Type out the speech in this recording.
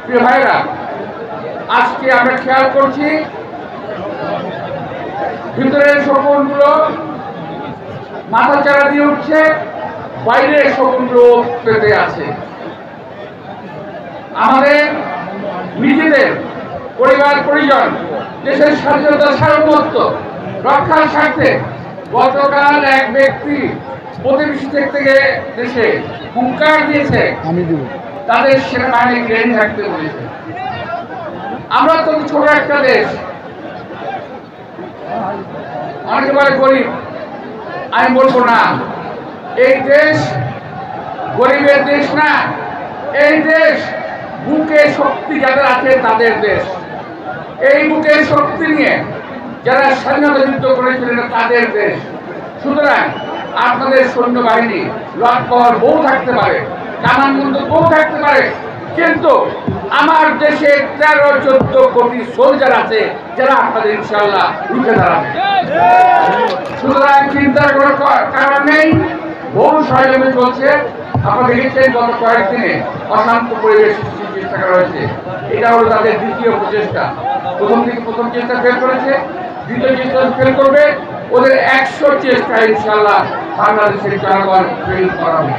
প্রিয় ভাইরা, আজকে আমরা খেয়াল করছি ভিতরের শকুনগুলো মাথা চারা দিয়ে উঠছে, বাইরের শকুনগুলো পেতে আছে। আমাদের নিজেদের পরিবার পরিজন দেশের স্বাধীনতা সার্বভৌমত্ব রক্ষার স্বার্থে গতকাল এক ব্যক্তি প্রতিবেশী থেকে দেশে হুঙ্কার দিয়েছে তাদের সেনাবাহিনীকে রেডি থাকতে বলেছে। আমরা তো ছোট একটা দেশ, অনেকে বলে গরিব, আমি বলবো না, এই দেশ গরিবের দেশ না, এই দেশ বুকে শক্তি যাদের আছে তাদের দেশ। এই বুকে শক্তি নিয়ে যারা স্বাধীনতা যুদ্ধ করেছিলেন তাদের দেশ। সুতরাং আপনাদের সৈন্যবাহিনী লটকর বউ থাকতে পারে, কামানবন্ধ বউ থাকতে পারে, কিন্তু আমার দেশে 13-14 কোটি সোলজার আছে যারা আপনাদের ইনশাআল্লাহ রুখে দাঁড়াবে। সুতরাং চিন্তার কোনো কারণ নেই। বহু ষড়যন্ত্র চলছে। আপনারা দেখেছেন গত কয়েকদিনে অশান্ত পরিবেশ সৃষ্টির চেষ্টা করা হয়েছে। এটা হলো তাদের দ্বিতীয় প্রচেষ্টা। প্রথম চেষ্টা ফেল করেছে, দ্বিতীয় চেষ্টা ফেল করবে। ওদের 100 চেষ্টা ইনশাআল্লাহ বাংলাদেশের জনগণ ফেল করাবে।